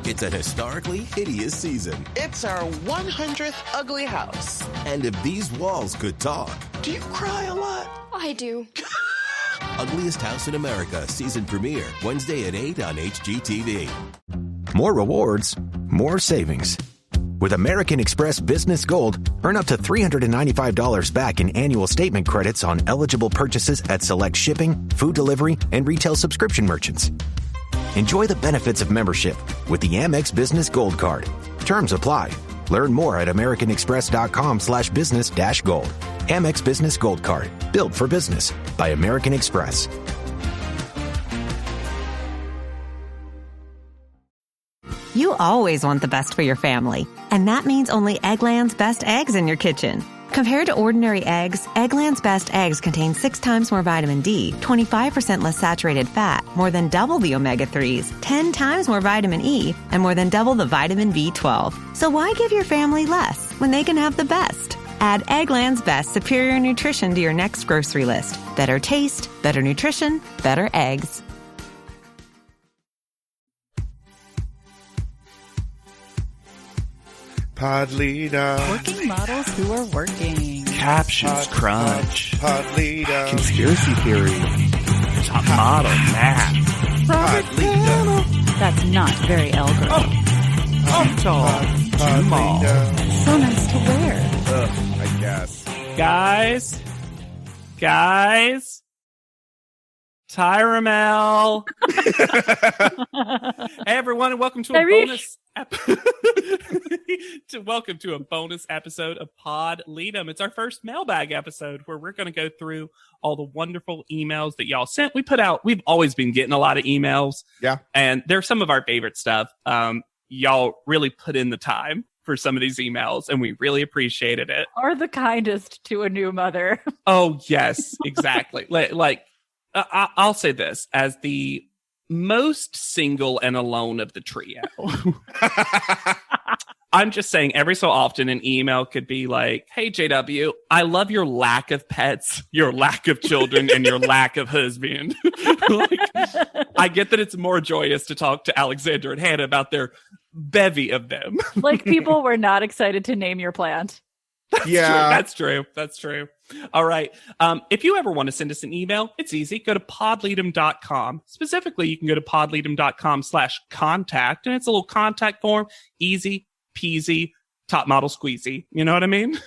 It's an historically hideous season. It's our 100th ugly house. And if these walls could talk... Do you cry a lot? I do. Ugliest House in America season premiere Wednesday at 8 on HGTV. More rewards, more savings. With American Express Business Gold, earn up to $395 back in annual statement credits on eligible purchases at select shipping, food delivery, and retail subscription merchants. Enjoy the benefits of membership with the Amex Business Gold Card. Terms apply. Learn more at americanexpress.com/business-gold. Amex Business Gold Card. Built for business by American Express. You always want the best for your family, and that means only Eggland's Best Eggs in your kitchen. Compared to ordinary eggs, Eggland's Best Eggs contain 6 times more vitamin D, 25% less saturated fat, more than double the omega-3s, 10 times more vitamin E, and more than double the vitamin B12. So why give your family less when they can have the best? Add Eggland's Best Superior Nutrition to your next grocery list. Better taste, better nutrition, better eggs. Pod leader. Working models who are working. Captions crunch. Pod leader. Conspiracy theory. Top model math. Pod leader. That's not very Elgar. Jamal. So nice to wear. I guess. Guys. Tyramel. Hey everyone, and welcome to a bonus welcome to a bonus episode of Pod LEDOM. It's our first mailbag episode where we're going to go through all the wonderful emails that y'all sent. We've always been getting a lot of emails. Yeah. And they're some of our favorite stuff. Y'all really put in the time for some of these emails, and we really appreciated it. Or the kindest to a new mother. Oh, yes, exactly. I'll say this as the most single and alone of the trio. I'm just saying every so often an email could be like, hey, JW, I love your lack of pets, your lack of children, and your lack of husband. I get that it's more joyous to talk to Alexander and Hannah about their bevy of them. Like people were not excited to name your plant. That's true. All right. If you ever want to send us an email, it's easy. Go to podledom.com. Specifically, you can go to podledom.com/contact, and it's a little contact form. Easy peasy, top model squeezy. You know what I mean?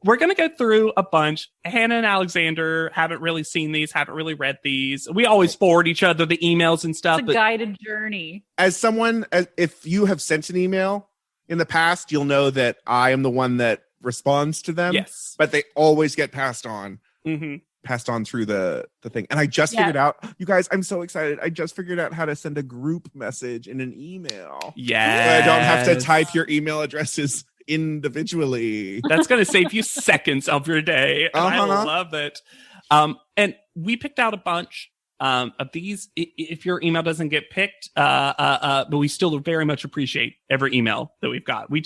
We're going to go through a bunch. Hannah and Alexander haven't really seen these, haven't really read these. We always forward each other the emails and stuff. It's a guided journey. If you have sent an email in the past, you'll know that I am the one that responds to them. Yes. But they always get passed on. Mm-hmm. Passed on through the thing. And I just figured out, you guys, I'm so excited. I just figured out how to send a group message in an email. Yeah. I don't have to type your email addresses individually. That's going to save you seconds of your day. And I love it. And we picked out a bunch of these. If your email doesn't get picked, but we still very much appreciate every email that we've got. We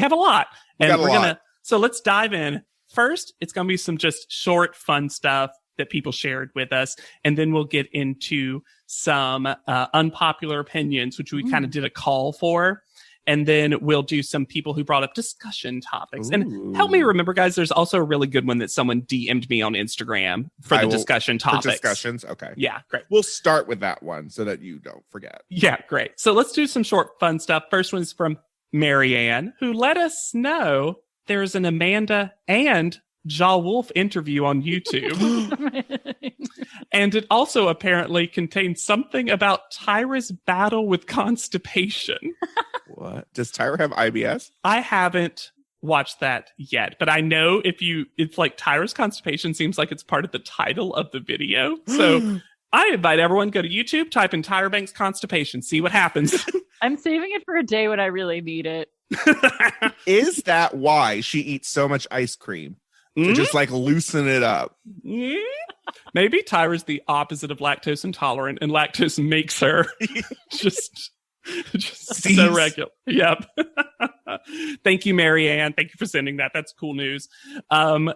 have a lot. And so let's dive in. First, it's going to be some just short, fun stuff that people shared with us. And then we'll get into some unpopular opinions, which we kind of did a call for. And then we'll do some people who brought up discussion topics. Ooh. And help me remember, guys, there's also a really good one that someone DM'd me on Instagram for the discussion topics. For discussions? Okay. Yeah, great. We'll start with that one so that you don't forget. Yeah, great. So let's do some short, fun stuff. First one's from Marianne, who let us know there's an Amanda and Ja Wolf interview on YouTube. And it also apparently contains something about Tyra's battle with constipation. What? Does Tyra have IBS? I haven't watched that yet, but I know it's like Tyra's constipation seems like it's part of the title of the video. So I invite everyone, go to YouTube, type in Tyra Banks constipation, see what happens. I'm saving it for a day when I really need it. Is that why she eats so much ice cream? To just like loosen it up? Maybe Tyra's the opposite of lactose intolerant, and lactose makes her just so regular. Yep. Thank you, Marianne. Thank you for sending that. That's cool news.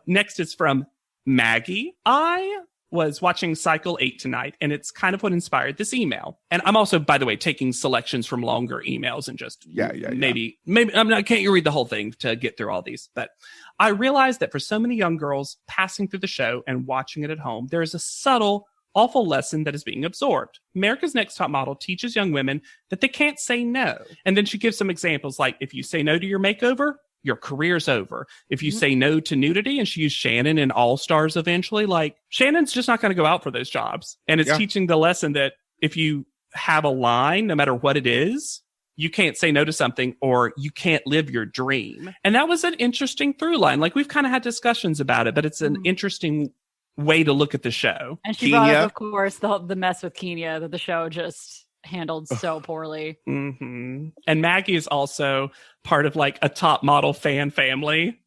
Next is from Maggie. I was watching Cycle 8 tonight, and it's kind of what inspired this email. And I'm also, by the way, taking selections from longer emails and just maybe can't you read the whole thing to get through all these? But I realized that for so many young girls passing through the show and watching it at home, there is a subtle, awful lesson that is being absorbed. America's Next Top Model teaches young women that they can't say no. And then she gives some examples like, if you say no to your makeover, your career's over. If you say no to nudity, and she used Shannon in All Stars eventually, like Shannon's just not going to go out for those jobs. And it's teaching the lesson that if you have a line, no matter what it is, you can't say no to something or you can't live your dream. And that was an interesting through line. Like we've kind of had discussions about it, but it's an interesting way to look at the show. And she brought up, of course, the mess with Kenya that the show just handled so poorly. Mm-hmm. And Maggie is also part of like a Top Model fan family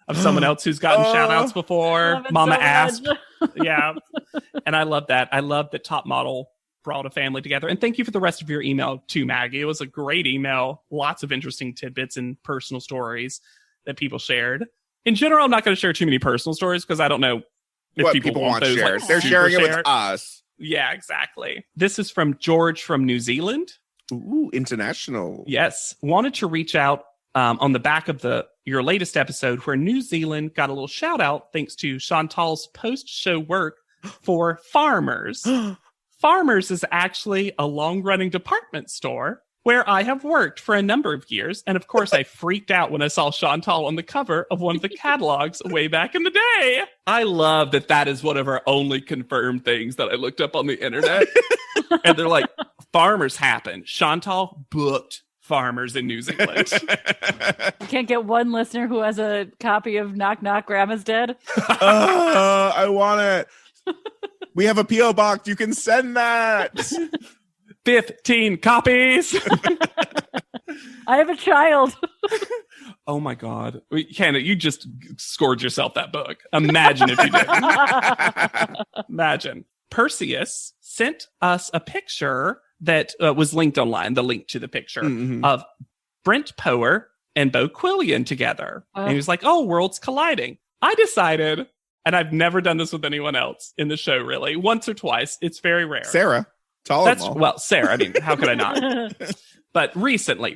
of someone else who's gotten shout outs before. Mama so Asp. Yeah. And I love that. I love that Top Model brought a family together. And thank you for the rest of your email too, Maggie. It was a great email. Lots of interesting tidbits and personal stories that people shared. In general, I'm not going to share too many personal stories because I don't know if what people want those. Shared. Like, they're sharing it with us. Yeah, exactly. This is from George from New Zealand. Ooh, international. Yes. Wanted to reach out on the back of your latest episode where New Zealand got a little shout out thanks to Chantal's post-show work for Farmers. Farmers is actually a long-running department store where I have worked for a number of years. And of course, I freaked out when I saw Chantal on the cover of one of the catalogs way back in the day. I love that that is one of our only confirmed things that I looked up on the internet. And they're like, Farmers happened. Chantal booked Farmers in New Zealand. You can't get one listener who has a copy of Knock Knock, Grandma's Dead? I want it. We have a P.O. box. You can send that. 15 copies. I have a child. Oh my God. Hannah, you just scored yourself that book. Imagine if you didn't. Imagine. Perseus sent us a picture that was linked online, the link to the picture of Brent Power and Bo Quillian together. And he was like, oh, worlds colliding. I decided, and I've never done this with anyone else in the show, really, once or twice. It's very rare. Sarah. Well, Sarah, I mean, how could I not? But recently.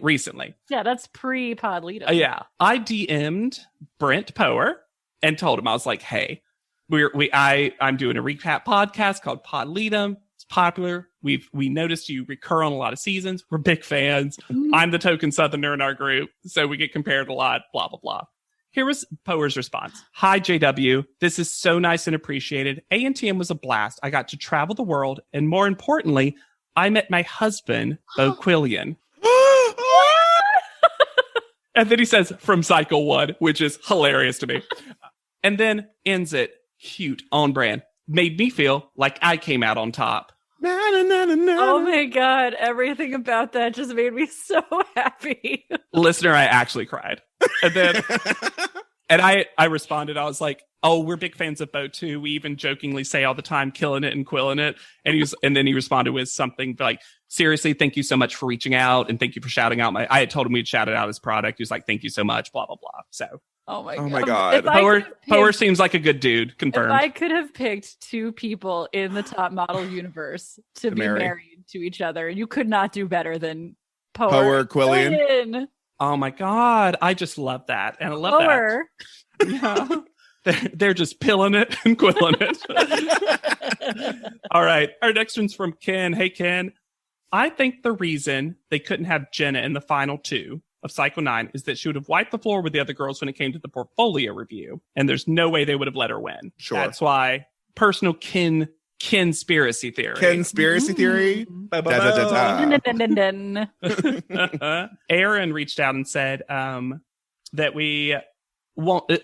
Yeah, that's pre-Pod LEDOM. Yeah. I DM'd Brent Power and told him, I was like, hey, I'm doing a recap podcast called Pod LEDOM. It's popular. We noticed you recur on a lot of seasons. We're big fans. I'm the token Southerner in our group, so we get compared a lot, blah, blah, blah. Here was Power's response. Hi, JW. This is so nice and appreciated. A&TM was a blast. I got to travel the world. And more importantly, I met my husband, Bo Quillian. And then he says, from Cycle 1, which is hilarious to me. And then ends it, cute, on brand. Made me feel like I came out on top. Oh my God. Everything about that just made me so happy. Listener, I actually cried. And then I responded. I was like, oh, we're big fans of Bo too. We even jokingly say all the time, killing it and quilling it. And then he responded with something like, seriously, thank you so much for reaching out. And thank you for shouting out I had told him we'd shouted out his product. He was like, thank you so much, blah, blah, blah. So. Oh my God. Power seems like a good dude. Confirmed. If I could have picked two people in the Top Model universe to be married to each other, you could not do better than Power Quillian. Oh my God. I just love that. And I love that. Yeah. They're just pilling it and quilling it. All right. Our next one's from Ken. Hey, Ken. I think the reason they couldn't have Jenna in the final two of Cycle 9 is that she would have wiped the floor with the other girls when it came to the portfolio review. And there's no way they would have let her win. Sure. That's why personal conspiracy theory. Conspiracy theory? Aaron reached out and said that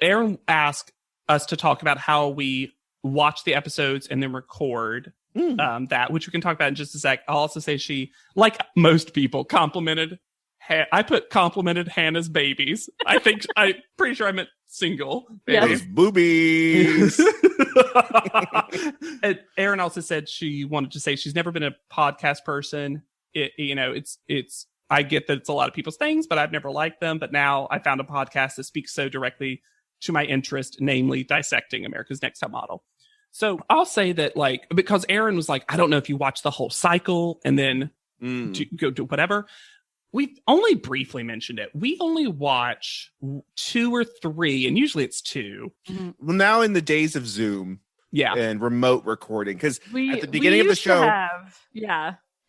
Aaron asked us to talk about how we watch the episodes and then record that, which we can talk about in just a sec. I'll also say she, like most people, complimented Hannah's babies. I'm pretty sure I meant single. Those boobies. And Erin also said she wanted to say she's never been a podcast person. I get that it's a lot of people's things, but I've never liked them. But now I found a podcast that speaks so directly to my interest, namely dissecting America's Next Top Model. So I'll say that, like, because Aaron was like, I don't know if you watch the whole cycle and then go do whatever. We've only briefly mentioned it. We only watch 2 or 3, and usually it's 2. Mm-hmm. Well, now in the days of Zoom and remote recording, because at the beginning of the show,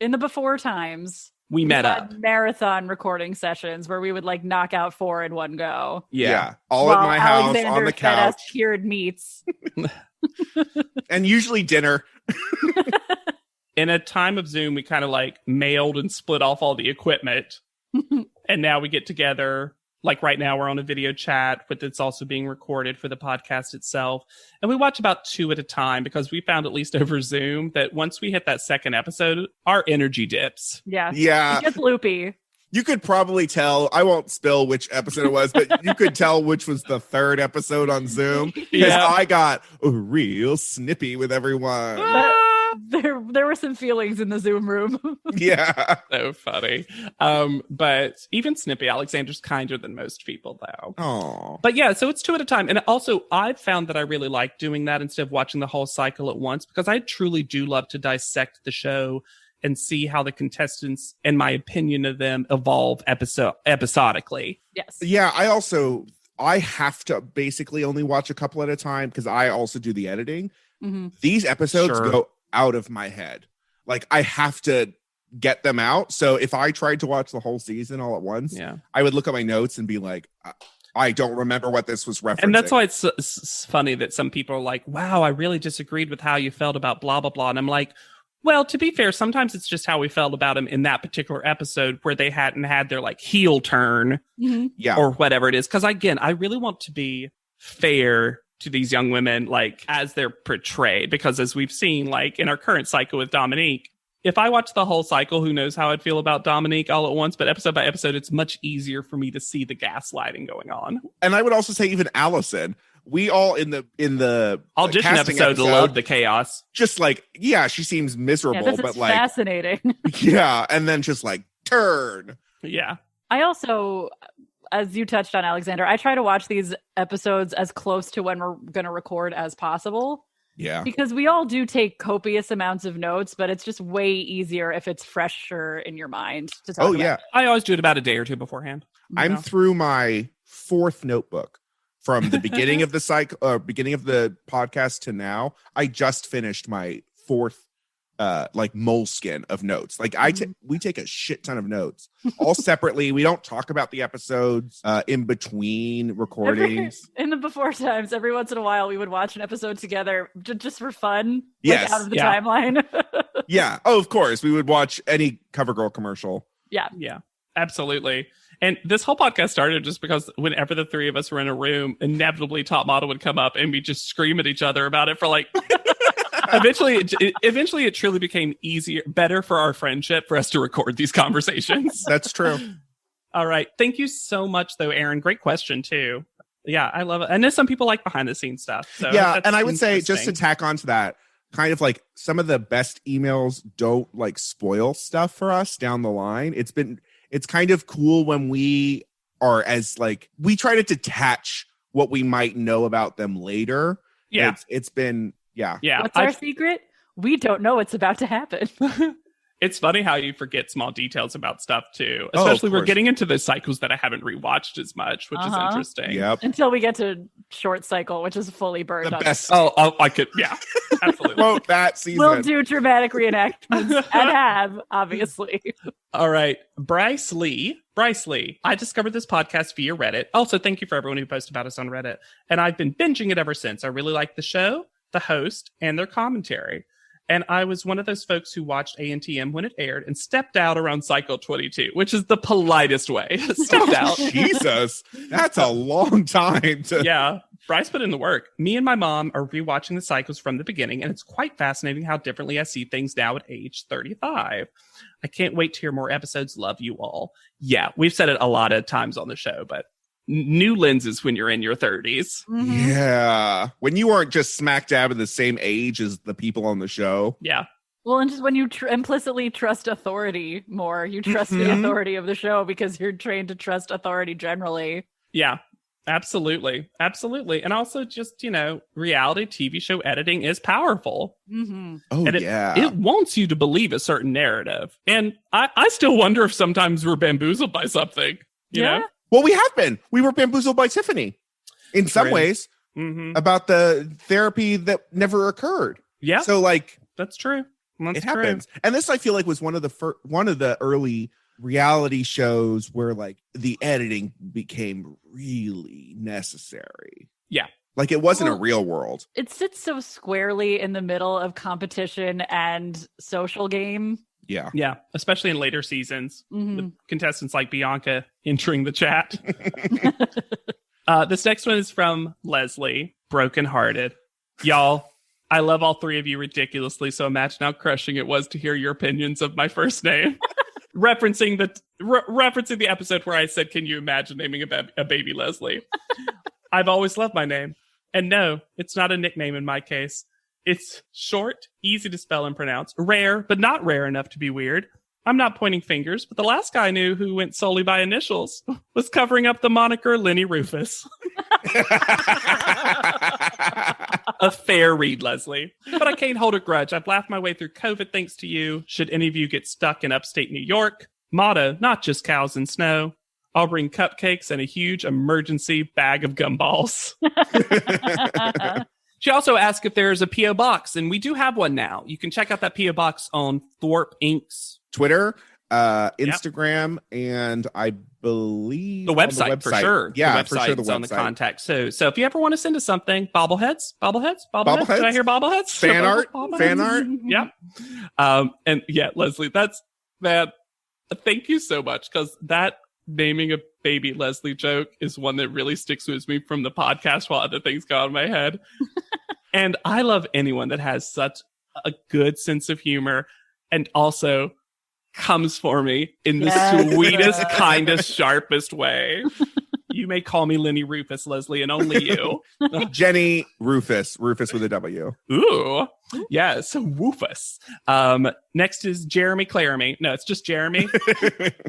in the before times, we met up marathon recording sessions where we would like knock out 4 in one go. Yeah. All at my house on the couch. Fed us cured meats. And usually dinner. In a time of Zoom, we kind of like mailed and split off all the equipment. And now we get together. Like right now, we're on a video chat, but it's also being recorded for the podcast itself. And we watch about 2 at a time because we found, at least over Zoom, that once we hit that second episode, our energy dips. Yeah. Yeah. It gets loopy. You could probably tell, I won't spill which episode it was, but you could tell which was the 3rd episode on Zoom. Because I got real snippy with everyone. There were some feelings in the Zoom room. Yeah. So funny. But even snippy, Alexander's kinder than most people, though. Oh. But yeah, so it's 2 at a time. And also, I've found that I really like doing that instead of watching the whole cycle at once, because I truly do love to dissect the show and see how the contestants and my opinion of them evolve episodically. Yes. Yeah, I have to basically only watch a couple at a time because I also do the editing. Mm-hmm. These episodes go out of my head. Like, I have to get them out. So if I tried to watch the whole season all at once, I would look at my notes and be like, I don't remember what this was referencing. And that's why it's funny that some people are like, wow, I really disagreed with how you felt about blah, blah, blah. And I'm like, well, to be fair, sometimes it's just how we felt about him in that particular episode where they hadn't had their like heel turn or whatever it is. Because again, I really want to be fair to these young women, like as they're portrayed, because as we've seen, like in our current cycle with Dominique, if I watch the whole cycle, who knows how I'd feel about Dominique all at once, but episode by episode, it's much easier for me to see the gaslighting going on. And I would also say even Allison, we all in the audition episode love the chaos. Just like, she seems miserable, this but is like fascinating. And then just like turn. Yeah. I also, as you touched on, Alexander, I try to watch these episodes as close to when we're going to record as possible. Yeah. Because we all do take copious amounts of notes, but it's just way easier if it's fresher in your mind to talk about. I always do it about a day or 2 beforehand. I'm through my 4th notebook from the beginning of the cycle, beginning of the podcast to now. I just finished my 4th like moleskin of notes. Like we take a shit ton of notes all separately. We don't talk about the episodes in between recordings. In the before times, every once in a while we would watch an episode together just for fun. Like out of the timeline. Yeah. Oh, of course. We would watch any CoverGirl commercial. Yeah. Yeah. Absolutely. And this whole podcast started just because whenever the 3 of us were in a room, inevitably Top Model would come up and we just scream at each other about it for like eventually it truly became better for our friendship for us to record these conversations. That's true. All right. Thank you so much though, Aaron. Great question too. Yeah, I love it. I know some people like behind the scenes stuff. So yeah, and I would say just to tack onto that, kind of like some of the best emails don't like spoil stuff for us down the line. It's kind of cool when we are as like, we try to detach what we might know about them later. Yeah. It's been, yeah. What's our secret? We don't know what's about to happen. It's funny how you forget small details about stuff too. Especially we're getting into the cycles that I haven't rewatched as much, which is interesting. Yep. Until we get to short cycle, which is fully burned. The best. I could, absolutely. Quote that season. We'll do dramatic reenactments and have, obviously. All right. Bryce Lee. I discovered this podcast via Reddit. Also, thank you for everyone who posted about us on Reddit. And I've been binging it ever since. I really like the show, the host, and their commentary. And I was one of those folks who watched ANTM when it aired and stepped out around cycle 22, which is the politest way. Stepped out. Jesus, that's a long time to... Yeah, Bryce put in the work. Me and my mom are rewatching the cycles from the beginning, and it's quite fascinating how differently I see things now at age 35. I can't wait to hear more episodes. Love you all. Yeah, we've said it a lot of times on the show, but new lenses when you're in your 30s. Mm-hmm. Yeah. When you aren't just smack dab at the same age as the people on the show. Yeah. Well, and just when you implicitly trust authority more, you trust the authority of the show because you're trained to trust authority generally. Yeah, Absolutely. Absolutely. And also just, reality TV show editing is powerful. Mm-hmm. Oh, and it wants you to believe a certain narrative. And I still wonder if sometimes we're bamboozled by something, you know? Well, we have been. We were bamboozled by Tiffany in some ways about the therapy that never occurred. Yeah. So that's true. It happens. And this, I feel like, was one of the early reality shows where the editing became really necessary. Yeah. It wasn't a real world. It sits so squarely in the middle of competition and social game. Yeah. Yeah. Especially in later seasons with contestants like Bianca entering the chat. This next one is from Leslie, Brokenhearted. Y'all, I love all three of you ridiculously, so imagine how crushing it was to hear your opinions of my first name. Referencing the episode where I said, can you imagine naming a baby Leslie? I've always loved my name. And no, it's not a nickname in my case. It's short, easy to spell and pronounce, rare, but not rare enough to be weird. I'm not pointing fingers, but the last guy I knew who went solely by initials was covering up the moniker Lenny Rufus. A fair read, Leslie. But I can't hold a grudge. I've laughed my way through COVID thanks to you. Should any of you get stuck in upstate New York, motto, not just cows and snow. I'll bring cupcakes and a huge emergency bag of gumballs. She also asked if there's a P.O. box, and we do have one now. You can check out that P.O. box on Thorpe Inc.'s Twitter, Instagram, and I believe the website for sure. Yeah, the for sure. The website. On the contact. So if you ever want to send us something, bobbleheads. Did I hear bobbleheads? Fan art. Yeah. And yeah, Leslie, that's that. Thank you so much, because that naming a baby Leslie joke is one that really sticks with me from the podcast while other things go on in my head. And I love anyone that has such a good sense of humor and also comes for me in the sweetest, kindest, sharpest way. You may call me Lenny Rufus, Leslie, and only you. Jenny Rufus with a W. Ooh. Yes, Woofus. Next is Jeremy Claremy. No, it's just Jeremy.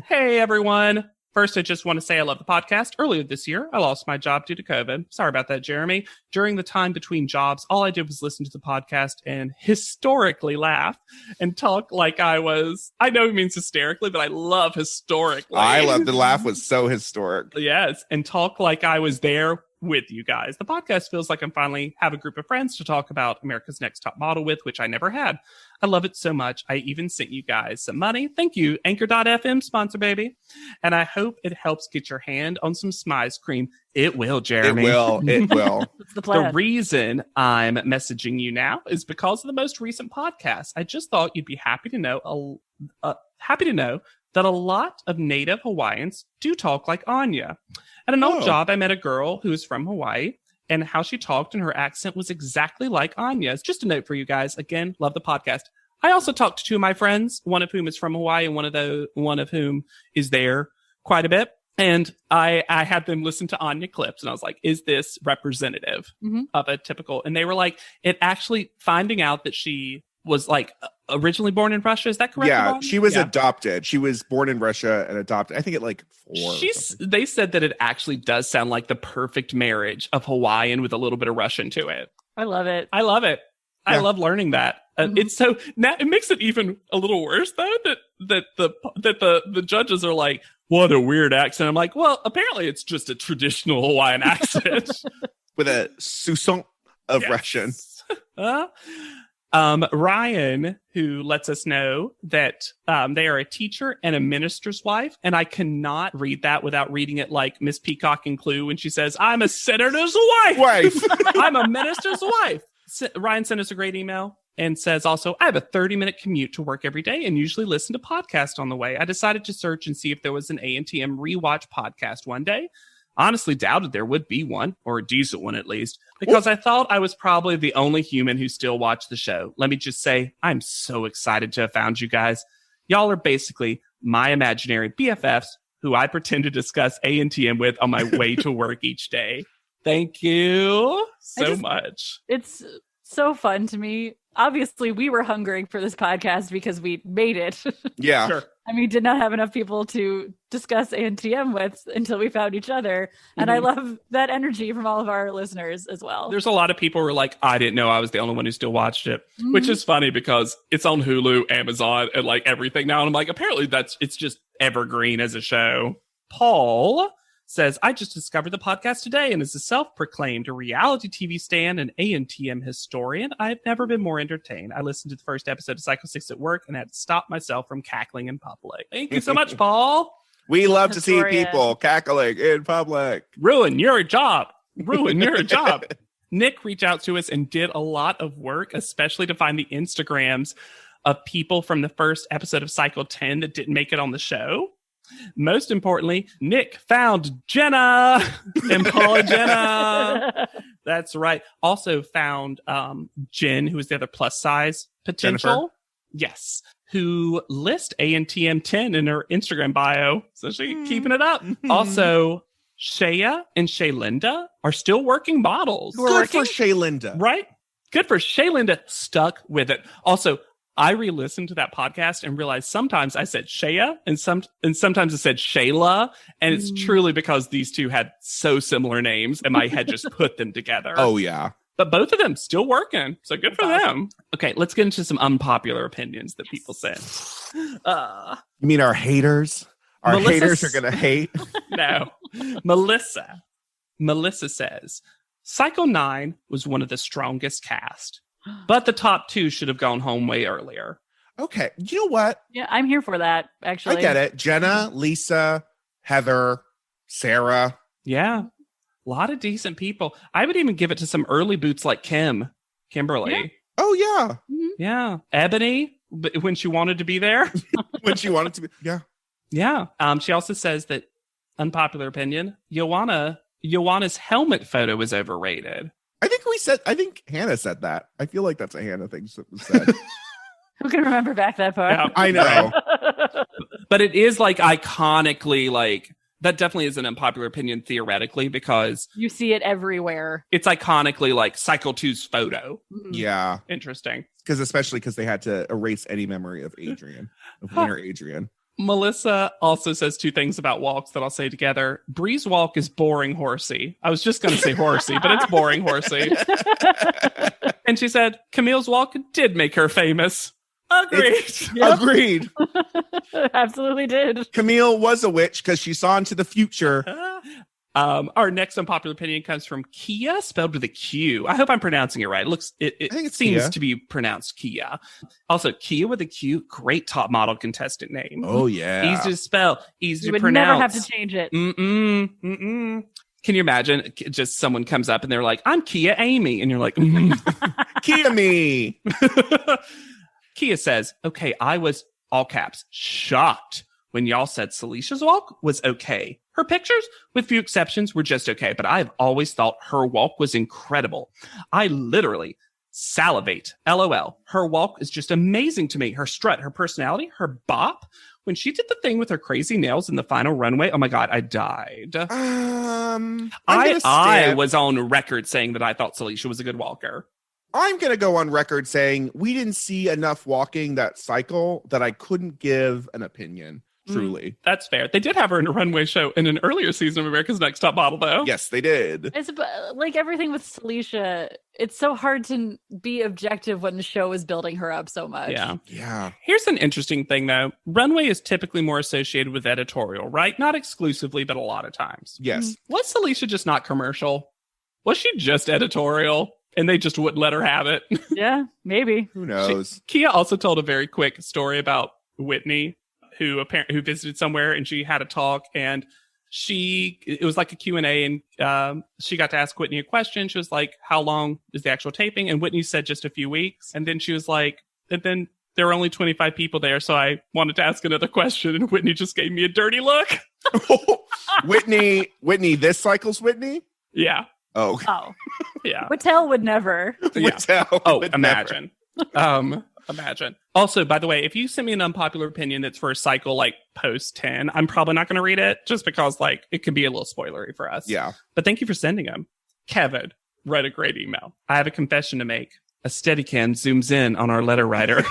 Hey, everyone. First, I just want to say I love the podcast. Earlier this year, I lost my job due to COVID. Sorry about that, Jeremy. During the time between jobs, all I did was listen to the podcast and historically laugh and talk like I know it means hysterically, but I love historically. I love the laugh was so historic. Yes, and talk like I was there with you guys. The podcast feels like I'm finally have a group of friends to talk about America's Next Top Model with, which I never had. I love it so much. I even sent you guys some money. Thank you, Anchor.fm sponsor, baby. And I hope it helps get your hand on some Smize cream. It will, Jeremy. It will. It's the plan. The reason I'm messaging you now is because of the most recent podcast. I just thought you'd be happy to know that a lot of native Hawaiians do talk like Anya. At an old job, I met a girl who is from Hawaii, and how she talked and her accent was exactly like Anya's. Just a note for you guys. Again, love the podcast. I also talked to two of my friends, one of whom is from Hawaii and one of whom is there quite a bit. And I had them listen to Anya clips, and I was like, is this representative of a typical? And they were like, it actually, finding out that she was originally born in Russia. Is that correct? Yeah, Yvonne? she was adopted. She was born in Russia and adopted. I think at 4. They said that it actually does sound like the perfect marriage of Hawaiian with a little bit of Russian to it. I love it. I love it. Yeah. I love learning that. It's so now it makes it even a little worse though that the judges are like, what a weird accent. I'm like, well, apparently it's just a traditional Hawaiian accent with a sousson of Russian. Ryan, who lets us know that they are a teacher and a minister's wife, and I cannot read that without reading it like Miss Peacock and Clue when she says, I'm a senator's wife. I'm a minister's wife. Ryan sent us a great email and says also, I have a 30-minute commute to work every day and usually listen to podcasts on the way. I decided to search and see if there was an A&TM rewatch podcast one day. Honestly doubted there would be one, or a decent one at least, because I thought I was probably the only human who still watched the show. Let me just say, I'm so excited to have found you guys. Y'all are basically my imaginary BFFs who I pretend to discuss A&TM with on my way to work each day. Thank you so much. It's so fun to me. Obviously, we were hungering for this podcast because we made it. Yeah. Sure. And we did not have enough people to discuss ANTM with until we found each other. And I love that energy from all of our listeners as well. There's a lot of people who are like, I didn't know I was the only one who still watched it, which is funny because it's on Hulu, Amazon, and like everything now. And I'm like, apparently it's just evergreen as a show. Paul says, I just discovered the podcast today, and as a self-proclaimed reality TV stan and ANTM historian, I've never been more entertained. I listened to the first episode of Cycle 6 at work and had to stop myself from cackling in public. Thank you so much, Paul. We love to see Historian. people cackling in public. Ruin your job. Ruin your job. Nick reached out to us and did a lot of work, especially to find the Instagrams of people from the first episode of Cycle 10 that didn't make it on the show. Most importantly, Nick found Jenna and Paula Jenna. That's right. Also found Jen, who was the other plus size potential. Jennifer? Yes. Who list ANTM 10 in her Instagram bio. So she keeping it up. Also, Shaya and Shaylinda are still working models. Good for Shaylinda. Right? Good for Shaylinda. Stuck with it. Also, I re-listened to that podcast and realized sometimes I said Shaya and sometimes I said Shayla. And it's truly because these two had so similar names and my head just put them together. Oh, yeah. But both of them still working. So good for them. Okay, let's get into some unpopular opinions that people said. You mean our haters? Our haters are going to hate? No. Melissa says, Cycle 9 was one of the strongest cast. But the top two should have gone home way earlier. Okay. You know what? Yeah, I'm here for that, actually. I get it. Jenna, Lisa, Heather, Sarah. Yeah. A lot of decent people. I would even give it to some early boots like Kimberly. Yeah. Oh, yeah. Yeah. Ebony, when she wanted to be there. When she wanted to be. Yeah. Yeah. She also says that, unpopular opinion, Joanna's helmet photo was overrated. I think Hannah said that. I feel like that's a Hannah thing that was said. Who can remember back that far? Yeah. I know. But it is like iconically, like, that definitely is an unpopular opinion theoretically because You see it everywhere. it's iconically like Cycle 2's photo. Yeah. Interesting. Especially because they had to erase any memory of Winter Adrian. Melissa also says two things about walks that I'll say together. Bree's walk is boring horsey. I was just going to say horsey, but it's boring horsey. And she said, Camille's walk did make her famous. Agreed. Agreed. Absolutely did. Camille was a witch because she saw into the future. Our next unpopular opinion comes from Kia, spelled with a Q. I hope I'm pronouncing it right. It I think it's seems Kia. to be pronounced Kia. Also, Kia with a Q, great top model contestant name. Oh, yeah. Easy to spell, easy You to would pronounce. never have to change it. Can you imagine just someone comes up and they're like, I'm Kia Amy. And you're like, Kia me. Kia says, okay, I was, all caps, shocked when y'all said Celicia's walk was okay. Her pictures, with few exceptions, were just okay, but I've always thought her walk was incredible. I literally salivate. LOL. Her walk is just amazing to me. Her strut, her personality, her bop. When she did the thing with her crazy nails in the final runway, oh my God, I died. I was on record saying that I thought Celicia was a good walker. I'm going to go on record saying we didn't see enough walking that cycle that I couldn't give an opinion, truly. That's fair. They did have her in a runway show in an earlier season of America's Next Top Model, though. Yes, they did. It's like everything with Celicia, it's so hard to be objective when the show is building her up so much. Yeah. Here's an interesting thing, though. Runway is typically more associated with editorial, right? Not exclusively, but a lot of times. Yes. Was Celicia just not commercial? Was she just editorial? And they just wouldn't let her have it. Yeah, maybe. Who knows? Kia also told a very quick story about Whitney, who visited somewhere and she had a talk and it was like a Q&A and she got to ask Whitney a question. She was like, how long is the actual taping? And Whitney said just a few weeks. And then she was like, and then there were only 25 people there. So I wanted to ask another question and Whitney just gave me a dirty look. Whitney, this cycle's Whitney? Yeah. Oh. Yeah. Whittel would never. Imagine. Imagine. Also, by the way, if you send me an unpopular opinion that's for a cycle like post 10, I'm probably not going to read it just because like it could be a little spoilery for us. Yeah. But thank you for sending them. Kevin wrote a great email. I have a confession to make. A Steadicam zooms in on our letter writer.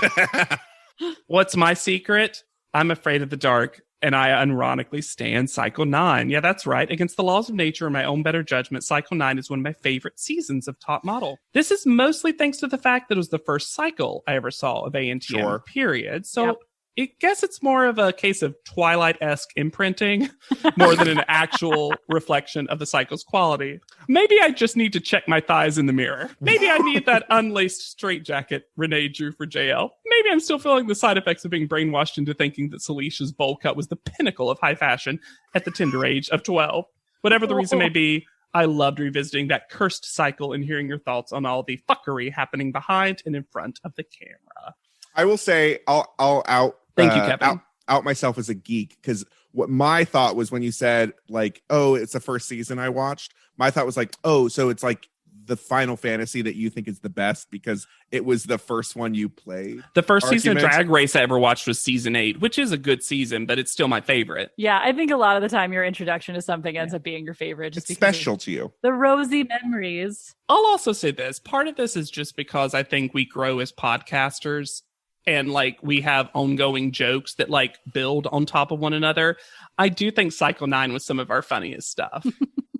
What's my secret? I'm afraid of the dark, and I unironically stand Cycle 9. Yeah, that's right. Against the laws of nature and my own better judgment, Cycle 9 is one of my favorite seasons of Top Model. This is mostly thanks to the fact that it was the first cycle I ever saw of ANTM, period. So I guess it's more of a case of Twilight-esque imprinting more than an actual reflection of the cycle's quality. Maybe I just need to check my thighs in the mirror. Maybe I need that unlaced straitjacket Renee drew for JL. Maybe I'm still feeling the side effects of being brainwashed into thinking that Celicia's bowl cut was the pinnacle of high fashion at the tender age of 12. Whatever the reason may be, I loved revisiting that cursed cycle and hearing your thoughts on all the fuckery happening behind and in front of the camera. I will say I'll out. Thank you, Kevin. Out myself as a geek, because what my thought was when you said like, oh, it's the first season I watched, my thought was like, oh, so it's like the Final Fantasy that you think is the best because it was the first one you played. The first season of Drag Race I ever watched was season 8, which is a good season, but it's still my favorite. Yeah, I think a lot of the time your introduction to something ends up being your favorite. Just it's special to you. The rosy memories. I'll also say this. Part of this is just because I think we grow as podcasters. And like we have ongoing jokes that like build on top of one another. I do think Cycle 9 was some of our funniest stuff.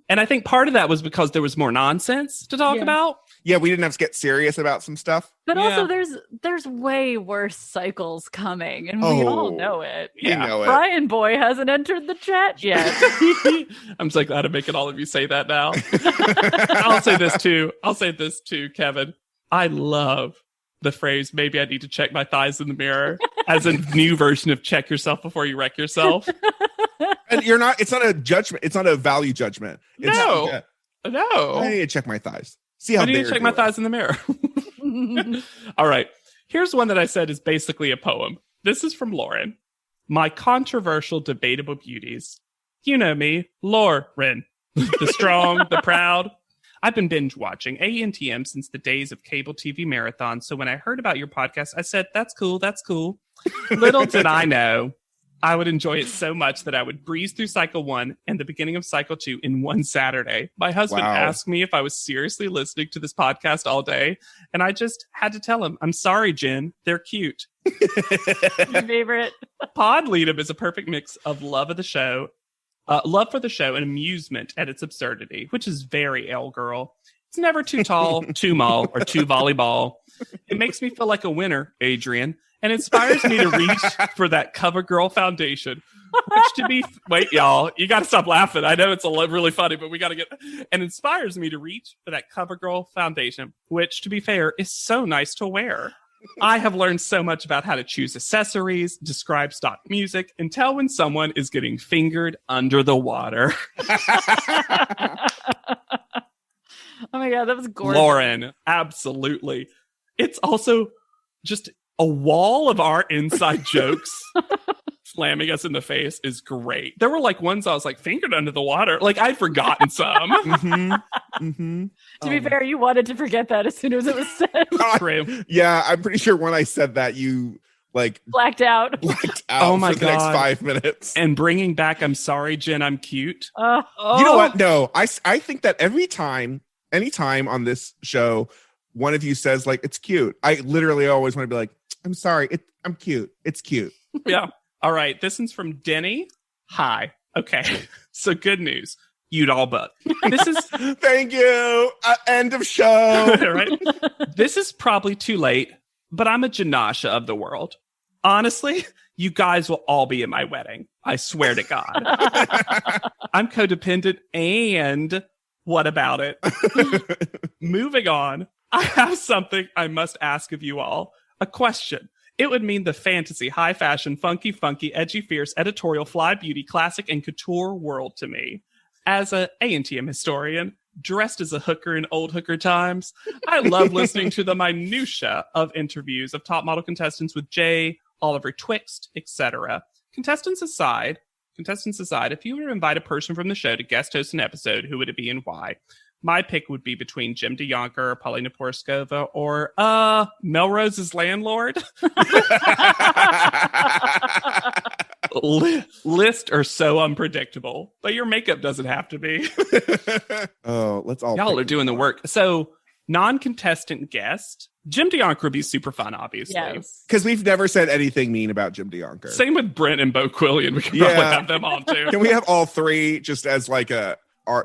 And I think part of that was because there was more nonsense to talk about. Yeah, we didn't have to get serious about some stuff. But also there's way worse cycles coming, and we all know it. Yeah, know it. Brian Boy hasn't entered the chat yet. I'm so glad I'm making all of you say that now. I'll say this too, Kevin. I love the phrase, maybe I need to check my thighs in the mirror, as a new version of check yourself before you wreck yourself. And it's not a judgment. It's not a value judgment. No. I need to check my thighs. See how I need to check my thighs in the mirror. All right. Here's one that I said is basically a poem. This is from Lauren. My controversial, debatable beauties. You know me, Lauren. The strong, the proud. I've been binge watching ANTM since the days of cable TV marathons. So when I heard about your podcast, I said, that's cool. That's cool. Little did I know I would enjoy it so much that I would breeze through Cycle 1 and the beginning of Cycle 2 in one Saturday. My husband asked me if I was seriously listening to this podcast all day. And I just had to tell him, I'm sorry, Jen. They're cute. Your favorite. Pod LEDOM is a perfect mix of love for the show and amusement at its absurdity, which is very L girl. It's never too tall, too mall, or too volleyball. It makes me feel like a winner, Adrian, and inspires me to reach for that CoverGirl foundation. Wait, y'all, you got to stop laughing. I know it's really funny, but we got to and inspires me to reach for that CoverGirl foundation, which, to be fair, is so nice to wear. I have learned so much about how to choose accessories, describe stock music, and tell when someone is getting fingered under the water. Oh my God, that was gorgeous. Lauren, absolutely. It's also just a wall of our inside jokes slamming us in the face is great. There were like ones I was like, fingered under the water. Like I'd forgotten some. To be fair, you wanted to forget that as soon as it was said. True. Yeah, I'm pretty sure when I said that, you like blacked out oh my for God. the next 5 minutes. And bringing back, I'm sorry, Jen, I'm cute. You know what? No, I think that anytime on this show, one of you says like, it's cute. I literally always want to be like, I'm sorry. I'm cute. It's cute. Yeah. All right. This one's from Denny. Hi. Okay. So good news. You'd all but. This is thank you. End of show. Right. This is probably too late, but I'm a Janasha of the world. Honestly, you guys will all be at my wedding. I swear to God. I'm codependent and what about it? Moving on. I have something I must ask of you all. A question. It would mean the fantasy, high fashion, funky, edgy, fierce, editorial, fly beauty, classic, and couture world to me. As a ANTM historian, dressed as a hooker in old hooker times, I love listening to the minutia of interviews of top model contestants with Jay, Oliver Twixt, etc. Contestants aside, if you were to invite a person from the show to guest host an episode, who would it be and why? My pick would be between Jim DeYonker, Paulina Porskova, or Melrose's landlord. Lists are so unpredictable, but your makeup doesn't have to be. Oh, let's all. Y'all are doing the work. So Non-contestant guest. Jim DeYonker would be super fun, obviously. Yes. Because we've never said anything mean about Jim DeYonker. Same with Brent and Bo Quillian. We could probably have them on too. Can we have all three just as like a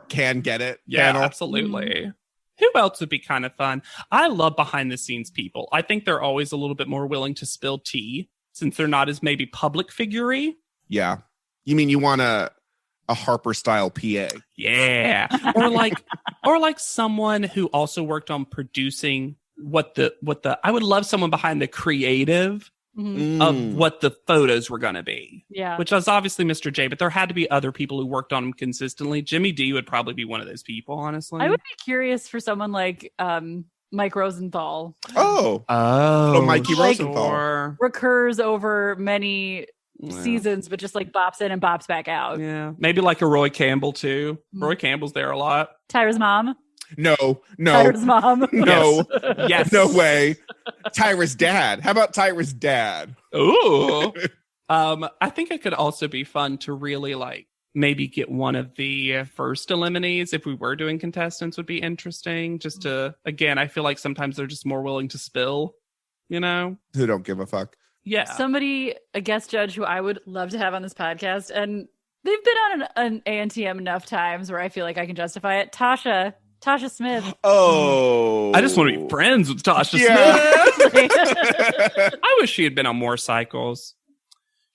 can get it panel? Absolutely. Who else would be kind of fun? I love behind the scenes people. I think they're always a little bit more willing to spill tea since they're not as maybe public figure-y. Yeah. You mean you want a Harper style PA? Yeah. or like someone who also worked on producing I would love someone behind the creative of what the photos were going to be. Yeah. Which was obviously Mr. J, but there had to be other people who worked on them consistently. Jimmy D would probably be one of those people, honestly. I would be curious for someone like Mike Rosenthal. Oh, Mikey Rosenthal. Sure. Recurs over many seasons, but just like bops in and bops back out. Yeah. Maybe like a Roy Campbell too. Roy Campbell's there a lot. Tyra's mom. No. Tyra's mom. No. Yes. No way. Tyra's dad. How about Tyra's dad? Ooh. I think it could also be fun to really like maybe get one of the first eliminees if we were doing contestants would be interesting. Just to, again, I feel like sometimes they're just more willing to spill, you know? Who don't give a fuck. Yeah. Somebody, a guest judge who I would love to have on this podcast, and they've been on an ANTM enough times where I feel like I can justify it. Tasha Smith. Oh. I just want to be friends with Tasha Smith. I wish she had been on more cycles.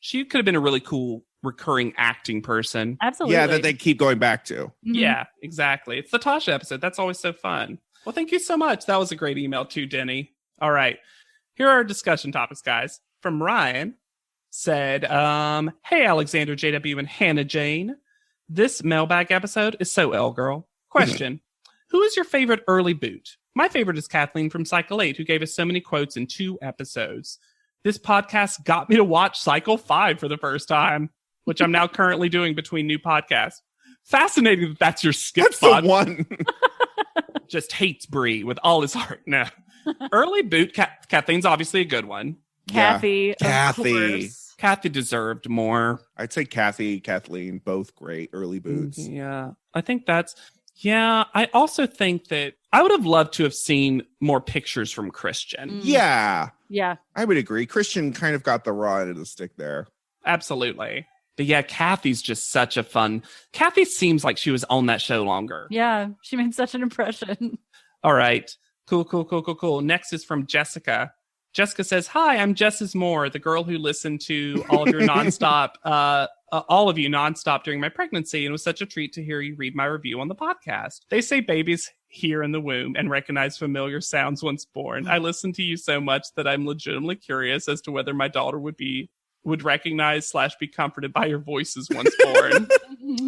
She could have been a really cool recurring acting person. Absolutely. Yeah, that they keep going back to. Mm-hmm. Yeah, exactly. It's the Tasha episode. That's always so fun. Well, thank you so much. That was a great email too, Denny. All right. Here are our discussion topics, guys. From Ryan said, hey, Alexander, JW, and Hannah Jane. This mailbag episode is so L-girl. Question. Who is your favorite early boot? My favorite is Kathleen from Cycle 8, who gave us so many quotes in 2 episodes. This podcast got me to watch Cycle 5 for the first time, which I'm now currently doing between new podcasts. Fascinating that that's your skip That's spot. the one. Just hates Brie with all his heart. No. Early boot, Kathleen's obviously a good one. Kathy. Kathy. Kathy deserved more. I'd say Kathleen, both great early boots. Yeah. I think that's... Yeah, I also think that I would have loved to have seen more pictures from Christian. Yeah. Yeah. I would agree. Christian kind of got the raw end of the stick there. Absolutely. But yeah, Kathy's just such a fun... Kathy seems like she was on that show longer. Yeah, she made such an impression. All right. Cool. Next is from Jessica. Jessica says, hi, I'm Jesses Moore, the girl who listened to all of your nonstop, all of you nonstop during my pregnancy, and it was such a treat to hear you read my review on the podcast. They say babies hear in the womb and recognize familiar sounds once born. I listen to you so much that I'm legitimately curious as to whether my daughter would recognize / be comforted by your voices once born.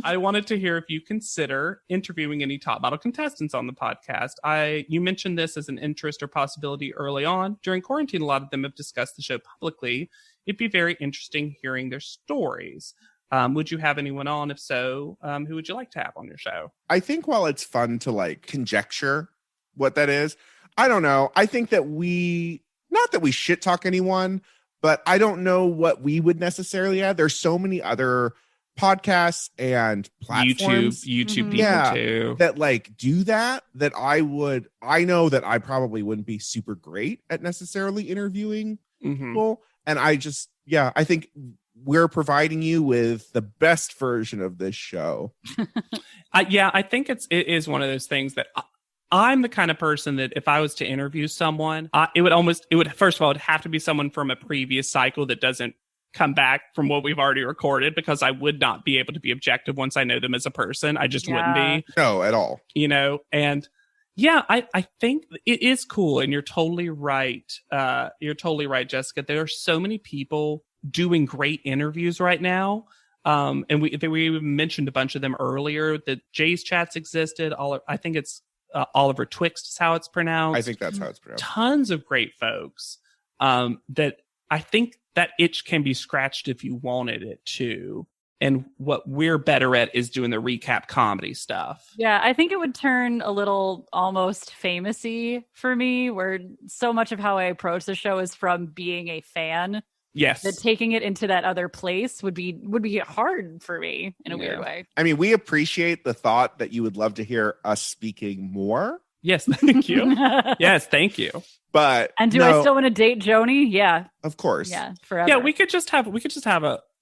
I wanted to hear if you consider interviewing any top model contestants on the podcast. You mentioned this as an interest or possibility early on. During quarantine, a lot of them have discussed the show publicly. It'd be very interesting hearing their stories. Would you have anyone on? If so, who would you like to have on your show? I think while it's fun to like conjecture what that is, I don't know. I think that not that we shit talk anyone, but I don't know what we would necessarily add. There's so many other podcasts and platforms, YouTube people too, that like do that I know that I probably wouldn't be super great at necessarily interviewing people. And I think we're providing you with the best version of this show. I think it is one of those things that I'm the kind of person that if I was to interview someone, it would first of all, it'd have to be someone from a previous cycle that doesn't come back from what we've already recorded, because I would not be able to be objective once I know them as a person. I just wouldn't be. No, at all. You know, and yeah, I think it is cool. And you're totally right. Jessica. There are so many people doing great interviews right now. And we mentioned a bunch of them earlier. The Jay's Chats existed. I think it's Oliver Twixt is how it's pronounced. I think that's how it's pronounced. Tons of great folks that I think that itch can be scratched if you wanted it to. And what we're better at is doing the recap comedy stuff. Yeah, I think it would turn a little almost famous-y for me, where so much of how I approach the show is from being a fan. Yes. That taking it into that other place would be hard for me in a weird way. I mean, we appreciate the thought that you would love to hear us speaking more Yes, thank you. Yes, thank you. But And do I still want to date Joni? Yeah. Of course. Yeah, forever. Yeah, we could just have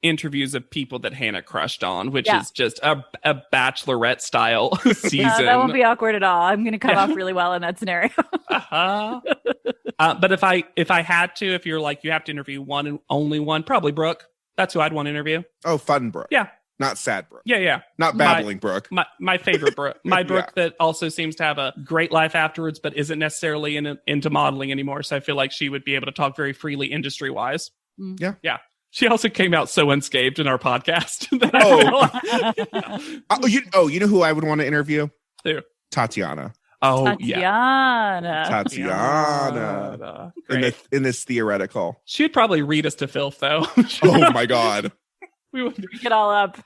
interviews of people that Hannah crushed on, which is just a bachelorette style season. That won't be awkward at all. I'm going to come off really well in that scenario. But if I had to, if you're like, you have to interview one and only one, probably Brooke. That's who I'd want to interview. Oh, fun Brooke. Yeah. Not sad Brooke. Yeah. Not babbling Brooke. My favorite Brooke. My Brooke that also seems to have a great life afterwards, but isn't necessarily into modeling anymore. So I feel like she would be able to talk very freely industry-wise. Yeah. Yeah. She also came out so unscathed in our podcast. You know who I would want to interview? Who? Tatiana. Oh, Tatiana. In this theoretical. She would probably read us to filth, though. Oh my God. We would pick it all up.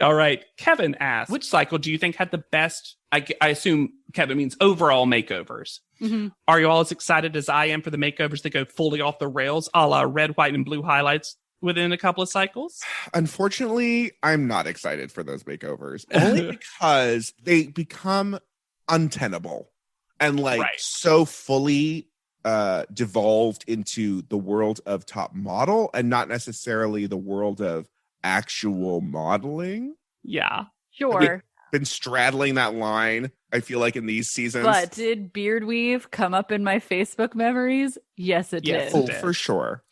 All right. Kevin asked, which cycle do you think had the best, I assume Kevin means overall makeovers? Mm-hmm. Are you all as excited as I am for the makeovers that go fully off the rails, a la red, white, and blue highlights within a couple of cycles? Unfortunately, I'm not excited for those makeovers, only because they become untenable and so fully devolved into the world of top model and not necessarily the world of actual modeling. Yeah, sure. Been straddling that line, I feel like, in these seasons. But did beard weave come up in my Facebook memories? Yes, it did. Oh, for sure.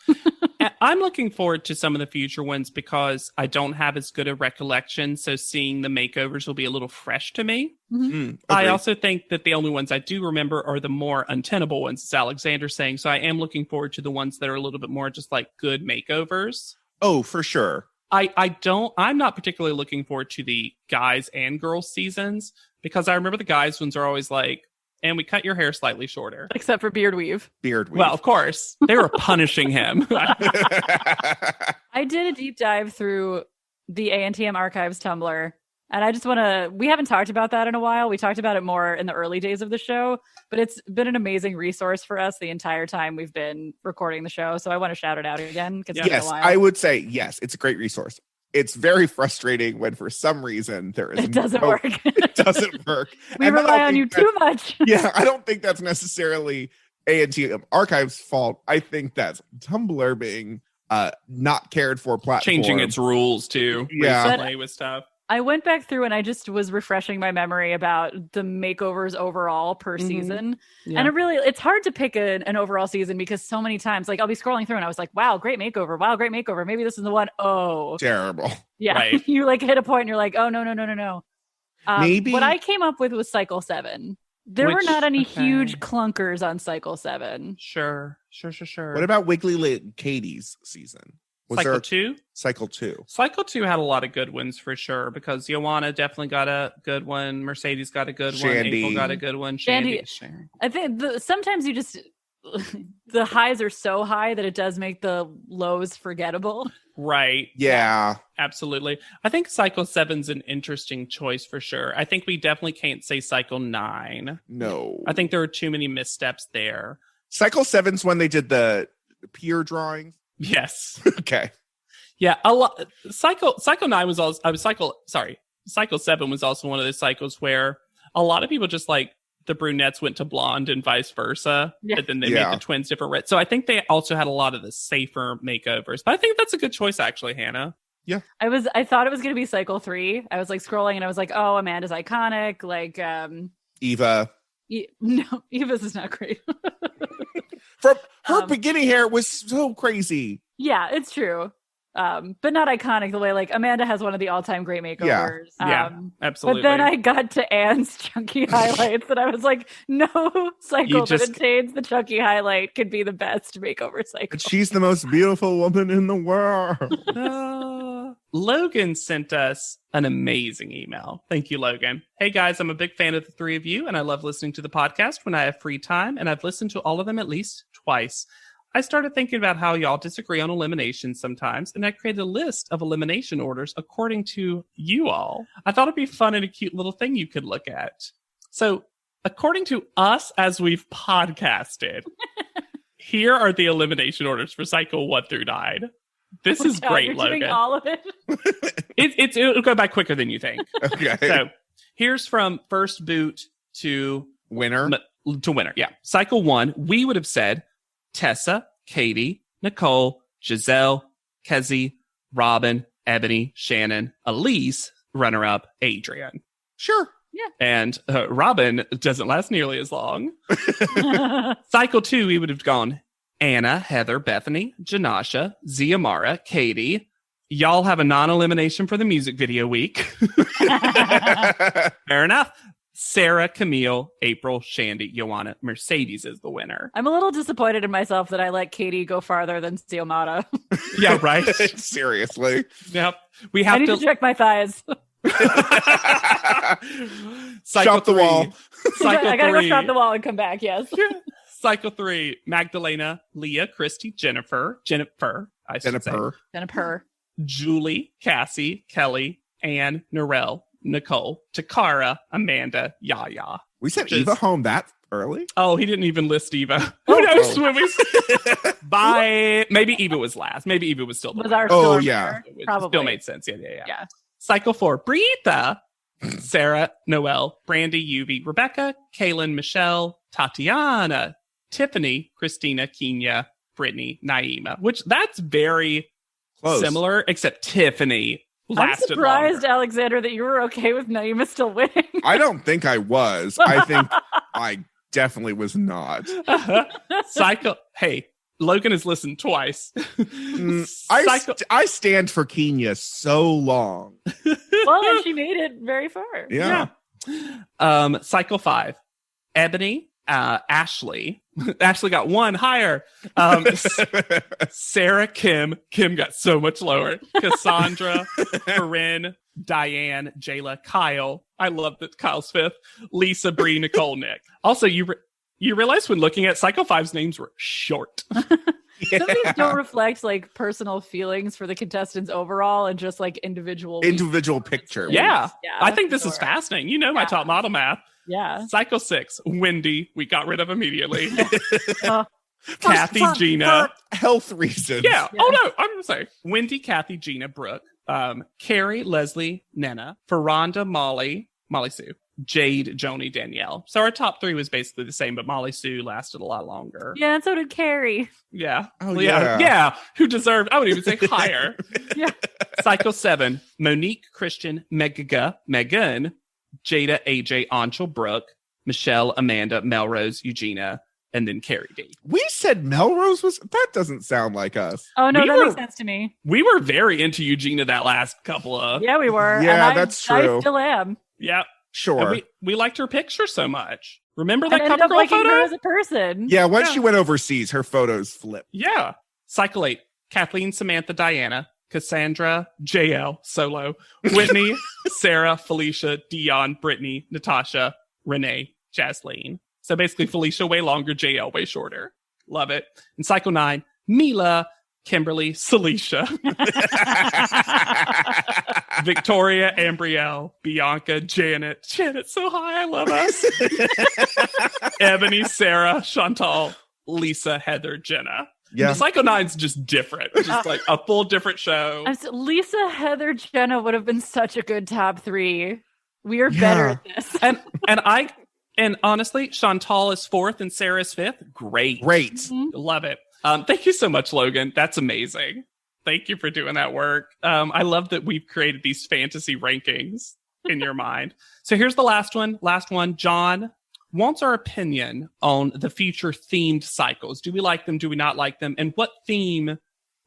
I'm looking forward to some of the future ones because I don't have as good a recollection. So seeing the makeovers will be a little fresh to me. Mm-hmm. I also think that the only ones I do remember are the more untenable ones, as Alexander's saying. So I am looking forward to the ones that are a little bit more just like good makeovers. Oh, for sure. I'm not particularly looking forward to the guys and girls seasons because I remember the guys ones are always like, and we cut your hair slightly shorter. Except for beard weave. Well, of course. They were punishing him. I did a deep dive through the ANTM Archives Tumblr. And I just want to, we haven't talked about that in a while. We talked about it more in the early days of the show, but it's been an amazing resource for us the entire time we've been recording the show. So I want to shout it out again. Yes, I would say, yes, it's a great resource. It's very frustrating when for some reason it doesn't work. It doesn't work. We rely on you too much. Yeah, I don't think that's necessarily ANTM Archives' fault. I think that's Tumblr being not cared for platform. Changing its rules too. Recently with stuff. I went back through and I just was refreshing my memory about the makeovers overall per season. Yeah. And it's hard to pick an overall season because so many times, like I'll be scrolling through and I was like, wow, great makeover. Wow, great makeover. Maybe this is the one. Oh, terrible. Yeah. Right. You like hit a point and you're like, oh, no. Maybe what I came up with was cycle 7. There were not any huge clunkers on cycle 7. Sure. What about Wiggly Katie's season? Cycle 2? Cycle 2. Cycle 2 had a lot of good ones for sure because Joanna definitely got a good one. Mercedes got a good one. April got a good one. Shandy. I think sometimes you just the highs are so high that it does make the lows forgettable. Right. Yeah. Absolutely. I think Cycle 7's an interesting choice for sure. I think we definitely can't say Cycle 9. No. I think there are too many missteps there. Cycle 7's when they did the peer drawings. Yes. Okay. Yeah, a lot. Cycle 9 was also. Cycle 7 was also one of those cycles where a lot of people just like the brunettes went to blonde and vice versa, and then they made the twins different red. So I think they also had a lot of the safer makeovers. But I think that's a good choice, actually, Hannah. Yeah. I thought it was going to be Cycle 3. I was like scrolling and I was like, oh, Amanda's iconic. Like Eva. No, Eva's is not great. From her beginning hair was so crazy. Yeah, it's true. But not iconic the way like Amanda has one of the all-time great makeovers. Yeah, absolutely. But then I got to Anne's chunky highlights and I was like, no cycle that contains the chunky highlight could be the best makeover cycle. But she's the most beautiful woman in the world. Logan sent us an amazing email. Thank you, Logan. Hey guys, I'm a big fan of the three of you and I love listening to the podcast when I have free time, and I've listened to all of them at least twice. I started thinking about how y'all disagree on eliminations sometimes, and I created a list of elimination orders according to you all. I thought it'd be fun and a cute little thing you could look at. So, according to us as we've podcasted, here are the elimination orders for cycle 1 through 9. This is great, you're Logan. Doing all of it. It'll go by quicker than you think. Okay. So, here's from first boot to Winner. To winner. Yeah. Cycle 1, we would have said Tessa, Katie, Nicole, Giselle, Kezzy, Robin, Ebony, Shannon, Elise, runner-up, Adrian. Sure. Yeah. And Robin doesn't last nearly as long. Cycle 2, we would have gone Anna, Heather, Bethany, Janasha, Ziamara, Katie. Y'all have a non-elimination for the music video week. Fair enough. Sarah, Camille, April, Shandy, Joanna, Mercedes is the winner. I'm a little disappointed in myself that I let Katie go farther than Xiomara. Yeah, right. Seriously. Yep. We have I need to check my thighs. Cycle Shop the 3. wall. Cycle I gotta 3. go shop the wall and come back. Yes. Cycle 3. Magdalena, Leah, Christy, Jennifer, I should say. Jennifer. Julie, Cassie, Kelly, Anne, Narelle, Nicole, Takara, Amanda, Yaya. We sent Eva home that early? Oh, he didn't even list Eva. Who knows when we... Bye. Maybe Eva was last. Maybe Eva was still the Was our winner. still yeah. Which Probably. still made sense. Yeah. Yeah. Cycle 4. Breatha, Sarah, Noelle, Brandy, Yuvi, Rebecca, Kaylin, Michelle, Tatiana, Tiffany, Christina, Kenya, Brittany, Naima. Which that's very Close. similar, except Tiffany I'm lasted surprised, longer. Alexander, that you were okay with Naima still winning. I don't think I was. I think I definitely was not. Cycle. Hey, Logan has listened twice. I stand for Kenya so long. Well, and she made it very far. Yeah. Cycle 5. Ebony, Ashley. Ashley got one higher. Sarah, Kim got so much lower. Cassandra, Corinne, Diane, Jayla, Kyle. I love that Kyle's 5th. Lisa, Bree, Nicole, Nick. Also, you realize when looking at Cycle 5's names were short. Some of these don't reflect like personal feelings for the contestants overall and just like individual picture. Yeah. Yeah, I think this sure. is fascinating. You know my top model math. Yeah. Cycle 6, Wendy, we got rid of immediately. Uh, Kathy, Gina. For health reasons. Yeah. Oh, no. I'm going to say Wendy, Kathy, Gina, Brooke, Carrie, Leslie, Nena, Ferranda, Molly Sue, Jade, Joni, Danielle. So our top 3 was basically the same, but Molly Sue lasted a lot longer. Yeah, and so did Carrie. Yeah. Oh, Well, yeah. Yeah. Who deserved, I would even say higher. Yeah. Cycle 7, Monique, Christian, Megan, Jada, AJ, Anshul, Brooke, Michelle, Amanda, Melrose, Eugenia, and then Carrie D. We said Melrose was... That doesn't sound like us. Oh, no, We that were- makes sense to me. We were very into Eugenia that last couple of... Yeah, we were. Yeah, and that's true. I still am. Yeah. Sure. And we liked her picture so much. Remember I that ended cover up girl liking photo? her as a person. Yeah, once she went overseas, her photos flipped. Yeah. Cycle 8, Kathleen, Samantha, Diana, Cassandra, JL, Solo, Whitney, Sarah, Felicia, Dion, Brittany, Natasha, Renee, Jasleen. So basically Felicia way longer, JL way shorter. Love it. And Cycle 9, Mila, Kimberly, Celicia, Victoria, Ambrielle, Bianca, Janet. Janet's so high, I love us. Ebony, Sarah, Chantal, Lisa, Heather, Jenna. Yeah. Cycle 9's just different. Just like a full different show. Lisa, Heather, Jenna would have been such a good top 3. We are better at this. And honestly, Chantal is 4th and Sarah is 5th. Great. Love it. Thank you so much, Logan. That's amazing. Thank you for doing that work. I love that we've created these fantasy rankings in your mind. So here's the last one. John wants our opinion on the future themed cycles. Do we like them? Do we not like them? And what theme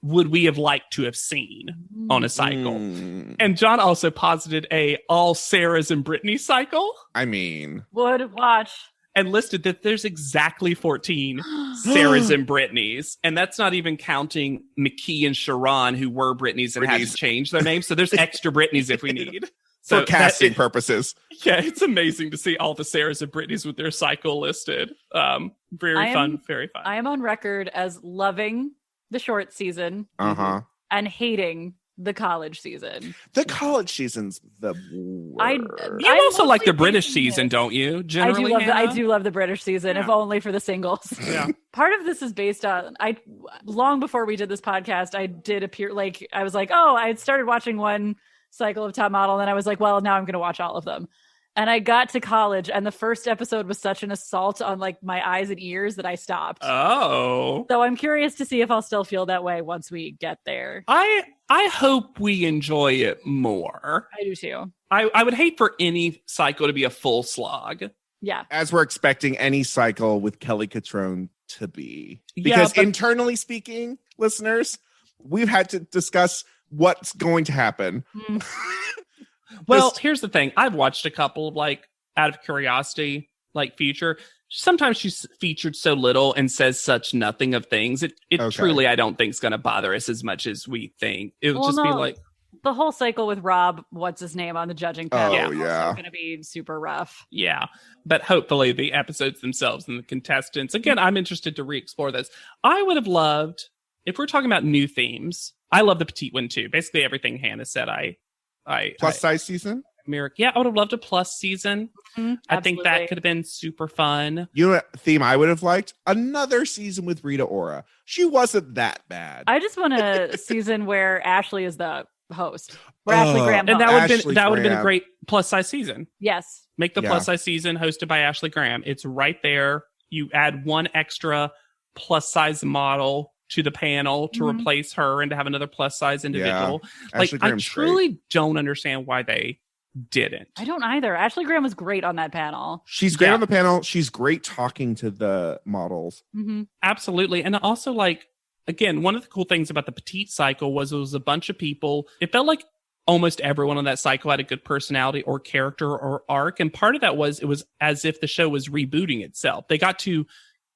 would we have liked to have seen on a cycle? And John also posited a all Sarah's and Brittany cycle. I mean, Would watch. And listed that there's exactly 14 Sarah's and Brittany's. And that's not even counting McKee and Sharon, who were Brittany's and had to change their names. So there's extra Brittany's if we need. So for casting purposes. Yeah, it's amazing to see all the Sarah's and Brittany's with their cycle listed. Very fun. I am on record as loving the short season Uh-huh. and hating the college season. The college season's the worst. You also like the mostly British hating season, it. don't you? Generally, I do love the British season, if only for the singles. Yeah. Part of this is based on long before we did this podcast, I did appear like I was like, oh, I had started watching one cycle of Top Model, and then I was like, well, now I'm going to watch all of them. And I got to college, and the first episode was such an assault on like my eyes and ears that I stopped. Oh. So I'm curious to see if I'll still feel that way once we get there. I hope we enjoy it more. I do too. I would hate for any cycle to be a full slog. Yeah. As we're expecting any cycle with Kelly Catrone to be. Because internally speaking, listeners, we've had to discuss what's going to happen. Well, here's the thing. I've watched a couple of, like, out of curiosity, like, feature. Sometimes she's featured so little and says such nothing of things. It truly, I don't think, is going to bother us as much as we think. It would be like... The whole cycle with Rob, what's his name, on the judging panel is also going to be super rough. Yeah. But hopefully the episodes themselves and the contestants, again, I'm interested to re-explore this. I would have loved, if we're talking about new themes, I love the petite one too. Basically everything Hannah said, plus size season? Yeah, I would have loved a plus season. Mm-hmm. I think that could have been super fun. You know what theme I would have liked? Another season with Rita Ora. She wasn't that bad. I just want a season where Ashley is the host. Where Ashley Graham and that would have been a great plus size season. Yes. Make the plus size season hosted by Ashley Graham. It's right there. You add one extra plus size model to the panel to replace her and to have another plus size individual. Yeah. Like, I truly don't understand why they didn't. I don't either. Ashley Graham was great on that panel. She's great on the panel. She's great talking to the models. Mm-hmm. Absolutely. And also, like, again, one of the cool things about the petite cycle was it was a bunch of people. It felt like almost everyone on that cycle had a good personality or character or arc. And part of that was it was as if the show was rebooting itself. They got to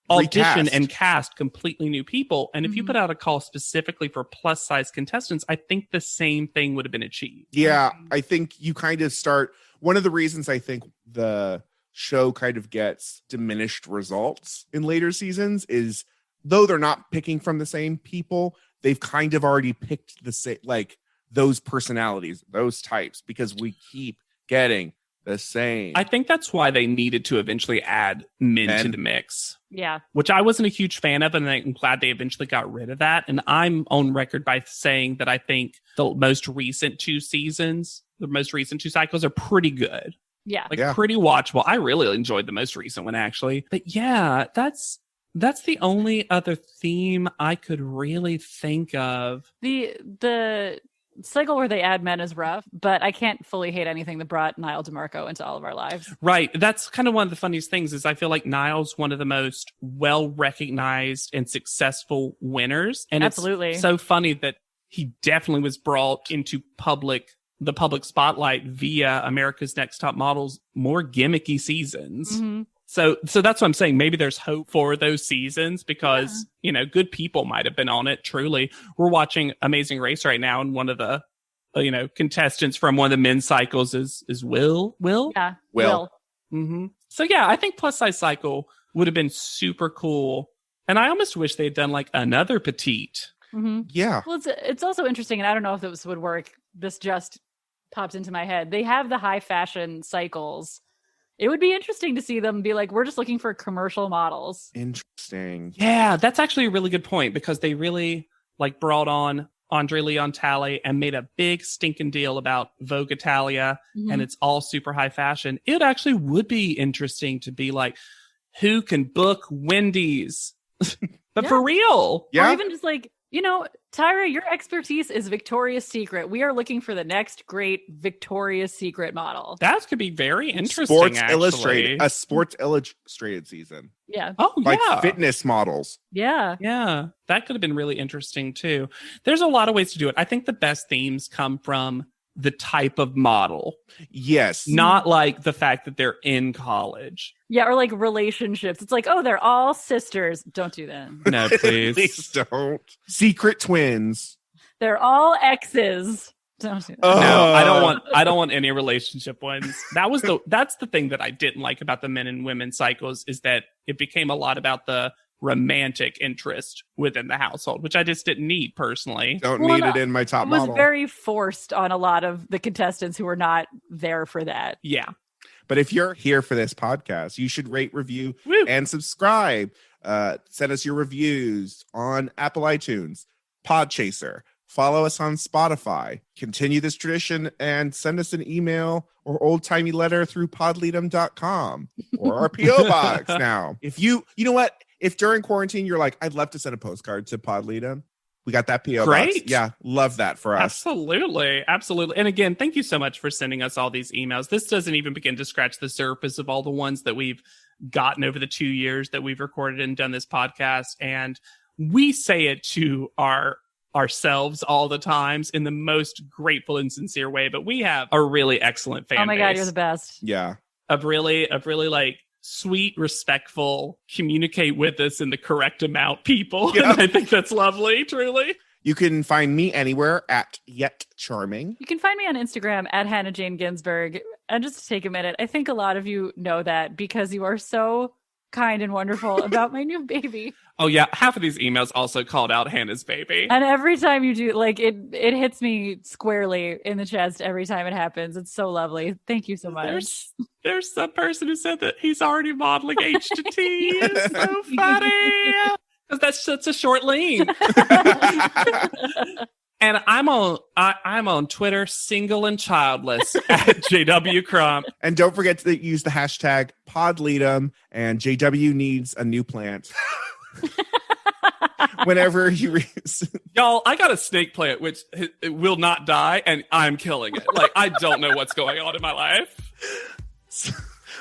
audition and cast completely new people. And if you put out a call specifically for plus size contestants, I think the same thing would have been achieved. Yeah, I think you kind of start. One of the reasons I think the show kind of gets diminished results in later seasons is, though they're not picking from the same people, they've kind of already picked the same, like, those personalities, those types, because we keep getting the same. I think that's why they needed to eventually add men to the mix. Yeah. Which I wasn't a huge fan of, and I'm glad they eventually got rid of that. And I'm on record by saying that I think the most recent two cycles are pretty good. Yeah. Pretty watchable. I really enjoyed the most recent one, actually. But yeah, that's the only other theme I could really think of. The cycle where they add men is rough, but I can't fully hate anything that brought Niall DeMarco into all of our lives. Right. That's kind of one of the funniest things is I feel like Niall's one of the most well-recognized and successful winners. And absolutely, it's so funny that he definitely was brought into the public spotlight via America's Next Top Model's more gimmicky seasons. Mm-hmm. So that's what I'm saying. Maybe there's hope for those seasons because, good people might have been on it. Truly. We're watching Amazing Race right now. And one of the, contestants from one of the men's cycles is Will. Yeah. Will. Mm-hmm. So yeah, I think plus size cycle would have been super cool. And I almost wish they'd done like another petite. Mm-hmm. Yeah. Well, it's also interesting. And I don't know if this would work. This just popped into my head. They have the high fashion cycles. It would be interesting to see them be like, we're just looking for commercial models. Interesting. Yeah, that's actually a really good point because they really brought on Andre Leon Talley and made a big stinking deal about Vogue Italia and it's all super high fashion. It actually would be interesting to be like, who can book Wendy's? But for real. Yeah. Or even just like, Tyra, your expertise is Victoria's Secret. We are looking for the next great Victoria's Secret model. That could be very interesting. A Sports Illustrated season. Yeah. Oh, like yeah. fitness models. Yeah. Yeah. That could have been really interesting too. There's a lot of ways to do it. I think the best themes come from the type of model. Yes. Not like the fact that they're in college. Yeah, or like relationships. It's like, oh, they're all sisters. Don't do that. No, please. Please don't. Secret twins. They're all exes. Don't do that. No, I don't want any relationship ones. That's the thing that I didn't like about the men and women cycles is that it became a lot about the romantic interest within the household, which I just didn't need personally. Don't need it in my top model. It was very forced on a lot of the contestants who were not there for that. Yeah. But if you're here for this podcast, you should rate, review, and subscribe. Send us your reviews on Apple iTunes, Podchaser, follow us on Spotify. Continue this tradition and send us an email or old-timey letter through podledom.com or our P.O. box now. If you know what? If during quarantine you're like, I'd love to send a postcard to Podledom, we got that P.O. box. Yeah, love that for us. Absolutely. And again, thank you so much for sending us all these emails. This doesn't even begin to scratch the surface of all the ones that we've gotten over the 2 years that we've recorded and done this podcast. And we say it to ourselves all the times in the most grateful and sincere way, but we have a really excellent fan base. Oh my God, you're the best. Yeah. Of really like sweet, respectful, communicate with us in the correct amount people. Yep. And I think that's lovely, truly. You can find me anywhere at Yet Charming. You can find me on Instagram at Hannah Jane Ginsburg. And just to take a minute, I think a lot of you know that because you are so kind and wonderful about my new baby. Oh yeah, half of these emails also called out Hannah's baby. And every time you do, like, it hits me squarely in the chest every time it happens. It's so lovely. Thank you so much. There's some person who said that he's already modeling H to T. It's so funny. Because that's such a short lean. And I'm on Twitter, single and childless at JW Crump. And don't forget to use the hashtag Podledom, and JW needs a new plant. Whenever you y'all, I got a snake plant which it will not die, and I'm killing it. Like, I don't know what's going on in my life.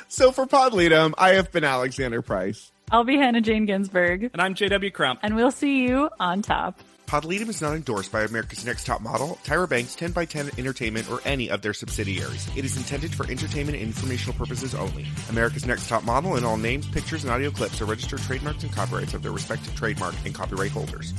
So for Podledom, I have been Alexander Price. I'll be Hannah Jane Ginsburg. And I'm JW Crump. And we'll see you on top. Podledom is not endorsed by America's Next Top Model, Tyra Banks, 10x10 Entertainment, or any of their subsidiaries. It is intended for entertainment and informational purposes only. America's Next Top Model and all names, pictures, and audio clips are registered trademarks and copyrights of their respective trademark and copyright holders.